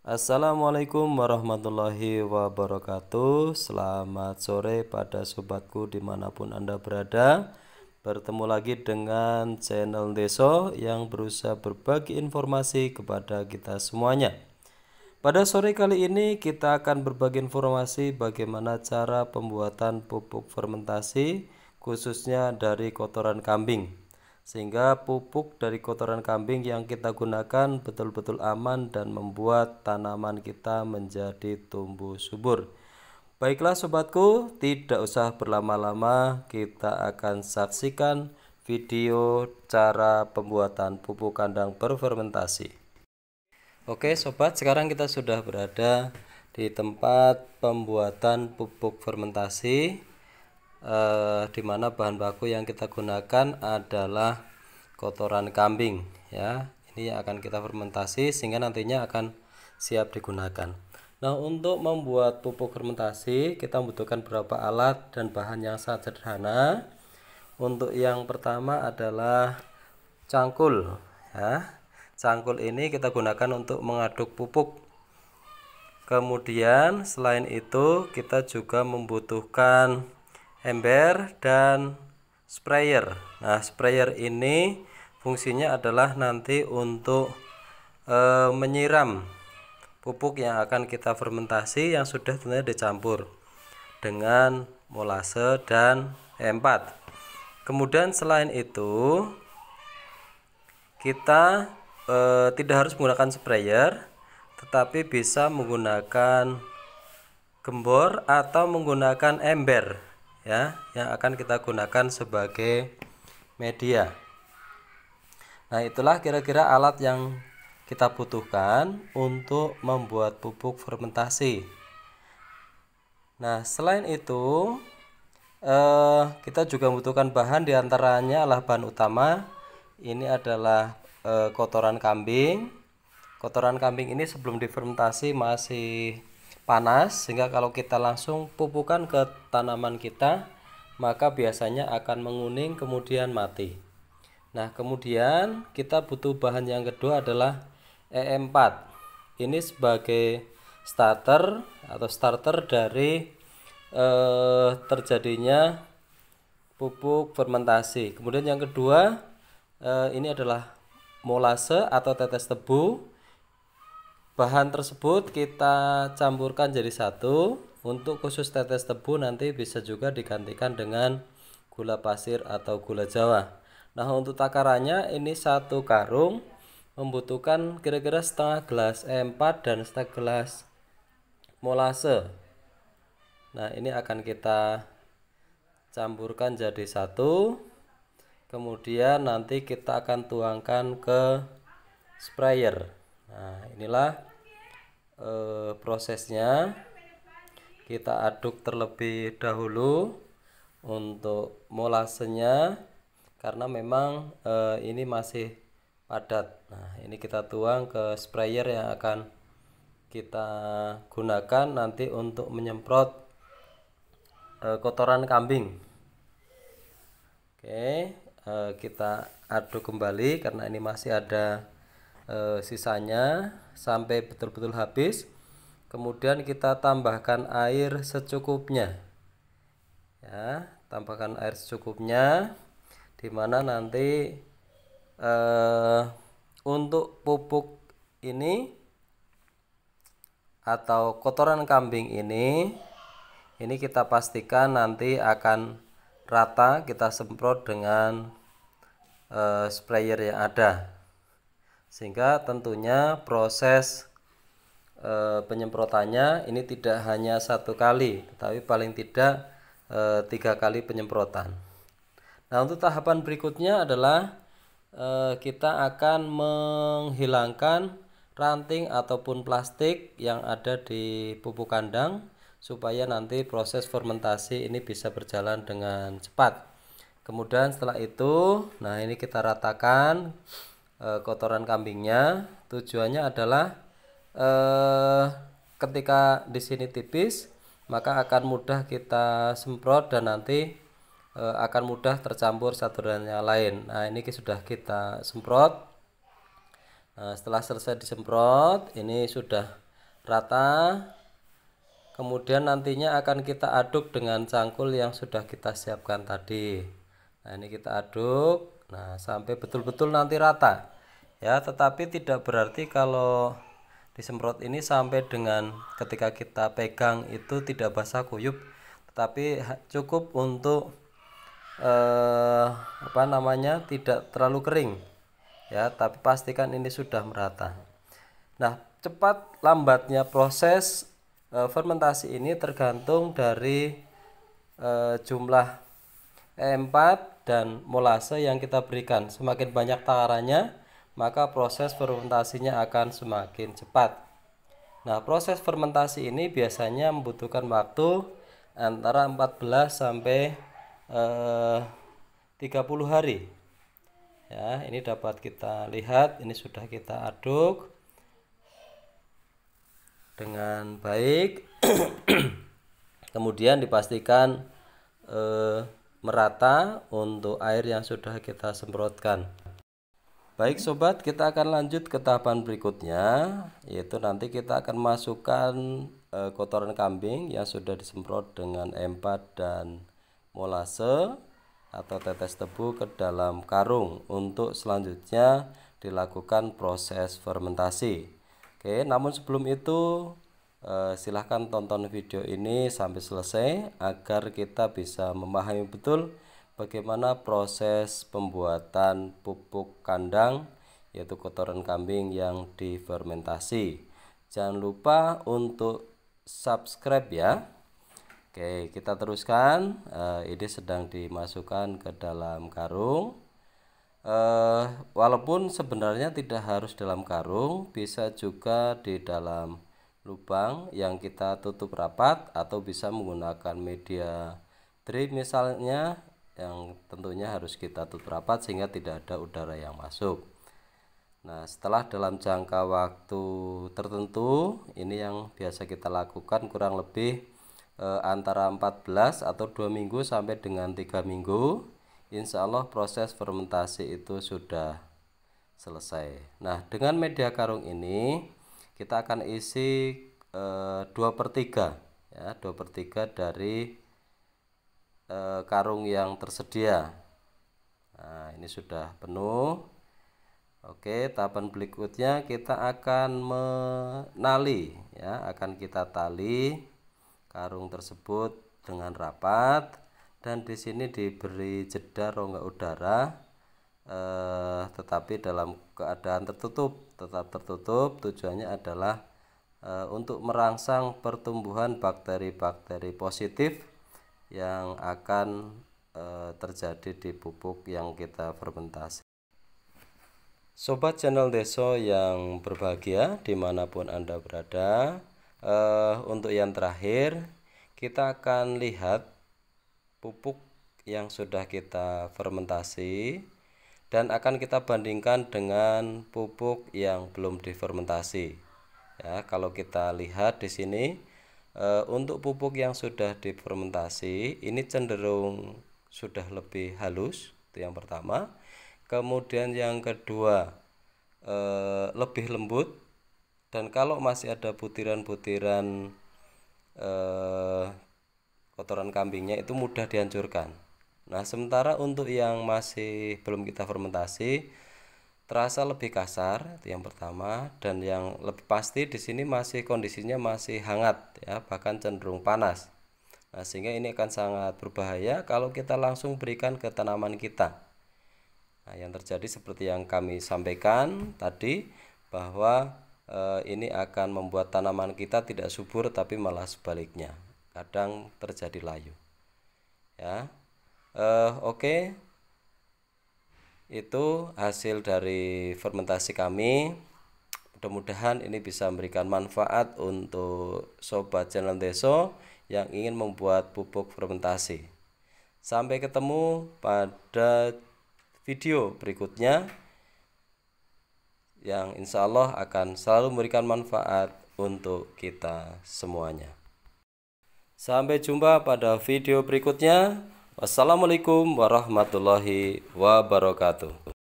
Assalamualaikum warahmatullahi wabarakatuh. Selamat sore pada sobatku dimanapun Anda berada. Bertemu lagi dengan channel Deso yang berusaha berbagi informasi kepada kita semuanya. Pada sore kali ini kita akan berbagi informasi bagaimana cara pembuatan pupuk fermentasi khususnya dari kotoran kambing, sehingga pupuk dari kotoran kambing yang kita gunakan betul-betul aman dan membuat tanaman kita menjadi tumbuh subur. Baiklah sobatku, tidak usah berlama-lama, kita akan saksikan video cara pembuatan pupuk kandang berfermentasi. Oke sobat, sekarang kita sudah berada di tempat pembuatan pupuk fermentasi, di mana bahan baku yang kita gunakan adalah kotoran kambing ya. Ini yang akan kita fermentasi sehingga nantinya akan siap digunakan. Nah, untuk membuat pupuk fermentasi kita membutuhkan beberapa alat dan bahan yang sangat sederhana. Untuk yang pertama adalah cangkul ya. Cangkul ini kita gunakan untuk mengaduk pupuk. Kemudian selain itu kita juga membutuhkan ember dan sprayer. Nah, sprayer ini fungsinya adalah nanti untuk menyiram pupuk yang akan kita fermentasi yang sudah tentunya dicampur dengan molase dan E4. Kemudian selain itu kita tidak harus menggunakan sprayer, tetapi bisa menggunakan gembor atau menggunakan ember ya, yang akan kita gunakan sebagai media. Nah, itulah kira-kira alat yang kita butuhkan untuk membuat pupuk fermentasi. Nah, selain itu kita juga membutuhkan bahan, diantaranya adalah bahan utama. Ini adalah kotoran kambing. Kotoran kambing ini sebelum difermentasi masih panas, sehingga kalau kita langsung pupukan ke tanaman kita maka biasanya akan menguning kemudian mati. Nah, kemudian kita butuh bahan yang kedua adalah E4. Ini sebagai starter atau starter dari terjadinya pupuk fermentasi. Kemudian yang kedua ini adalah molase atau tetes tebu. Bahan tersebut kita campurkan jadi satu. Untuk khusus tetes tebu nanti bisa juga digantikan dengan gula pasir atau gula jawa. Nah, untuk takarannya ini satu karung membutuhkan kira-kira setengah gelas E4 dan setengah gelas molase. Nah, ini akan kita campurkan jadi satu. Kemudian nanti kita akan tuangkan ke sprayer. Nah, inilah prosesnya. Kita aduk terlebih dahulu untuk molasenya karena memang ini masih padat. Nah, ini kita tuang ke sprayer yang akan kita gunakan nanti untuk menyemprot kotoran kambing. Oke, kita aduk kembali karena ini masih ada sisanya sampai betul-betul habis. Kemudian kita tambahkan air secukupnya ya, tambahkan air secukupnya, dimana nanti untuk pupuk ini atau kotoran kambing ini kita pastikan nanti akan rata kita semprot dengan sprayer yang ada, sehingga tentunya proses penyemprotannya ini tidak hanya satu kali, tetapi paling tidak 3 kali penyemprotan. Nah, untuk tahapan berikutnya adalah kita akan menghilangkan ranting ataupun plastik yang ada di pupuk kandang supaya nanti proses fermentasi ini bisa berjalan dengan cepat. Kemudian setelah itu, nah ini kita ratakan kotoran kambingnya. Tujuannya adalah ketika di sini tipis maka akan mudah kita semprot dan nanti akan mudah tercampur satu dan yang lain. Nah, ini sudah kita semprot. Nah, setelah selesai disemprot, ini sudah rata. Kemudian nantinya akan kita aduk dengan cangkul yang sudah kita siapkan tadi. Nah, ini kita aduk. Nah, sampai betul-betul nanti rata. Ya, tetapi tidak berarti kalau disemprot ini sampai dengan ketika kita pegang itu tidak basah kuyup, tetapi cukup untuk tidak terlalu kering. Ya, tapi pastikan ini sudah merata. Nah, cepat lambatnya proses fermentasi ini tergantung dari jumlah E4 dan molase yang kita berikan. Semakin banyak takarannya, maka proses fermentasinya akan semakin cepat. Nah, proses fermentasi ini biasanya membutuhkan waktu antara 14 sampai 30 hari. Ya, ini dapat kita lihat, ini sudah kita aduk dengan baik. Kemudian dipastikan merata untuk air yang sudah kita semprotkan. Baik sobat, kita akan lanjut ke tahapan berikutnya, yaitu nanti kita akan masukkan kotoran kambing yang sudah disemprot dengan E4 dan molase atau tetes tebu ke dalam karung untuk selanjutnya dilakukan proses fermentasi. Oke, namun sebelum itu silahkan tonton video ini sampai selesai agar kita bisa memahami betul bagaimana proses pembuatan pupuk kandang, yaitu kotoran kambing yang difermentasi. Jangan lupa untuk subscribe ya. Oke, kita teruskan. Ini sedang dimasukkan ke dalam karung. Walaupun sebenarnya tidak harus dalam karung, bisa juga di dalam lubang yang kita tutup rapat, atau bisa menggunakan media drip misalnya, yang tentunya harus kita tutup rapat sehingga tidak ada udara yang masuk. Nah, setelah dalam jangka waktu tertentu, ini yang biasa kita lakukan kurang lebih antara 14 atau 2 minggu sampai dengan 3 minggu, insya Allah proses fermentasi itu sudah selesai. Nah, dengan media karung ini kita akan isi 2/3 ya, 2/3 dari karung yang tersedia. Nah, ini sudah penuh. Oke, tahapan berikutnya kita akan menali ya, akan kita tali karung tersebut dengan rapat. Dan di sini diberi jeda rongga udara, tetapi dalam keadaan tertutup, tetap tertutup. Tujuannya adalah untuk merangsang pertumbuhan bakteri-bakteri positif yang akan terjadi di pupuk yang kita fermentasi. Sobat channel Deso yang berbahagia dimanapun Anda berada, untuk yang terakhir kita akan lihat pupuk yang sudah kita fermentasi dan akan kita bandingkan dengan pupuk yang belum difermentasi. Ya, kalau kita lihat di sini untuk pupuk yang sudah difermentasi ini cenderung sudah lebih halus, itu yang pertama. Kemudian yang kedua lebih lembut, dan kalau masih ada butiran-butiran kotoran kambingnya itu mudah dihancurkan. Nah, sementara untuk yang masih belum kita fermentasi terasa lebih kasar, itu yang pertama, dan yang lebih pasti di sini masih kondisinya masih hangat ya, bahkan cenderung panas. Nah, sehingga ini akan sangat berbahaya kalau kita langsung berikan ke tanaman kita. Nah, yang terjadi seperti yang kami sampaikan tadi, bahwa ini akan membuat tanaman kita tidak subur tapi malah sebaliknya, kadang terjadi layu ya. Oke, itu hasil dari fermentasi kami. Mudah-mudahan ini bisa memberikan manfaat untuk sobat channel Deso yang ingin membuat pupuk fermentasi. Sampai ketemu pada video berikutnya yang insya Allah akan selalu memberikan manfaat untuk kita semuanya. Sampai jumpa pada video berikutnya. Wassalamualaikum warahmatullahi wabarakatuh.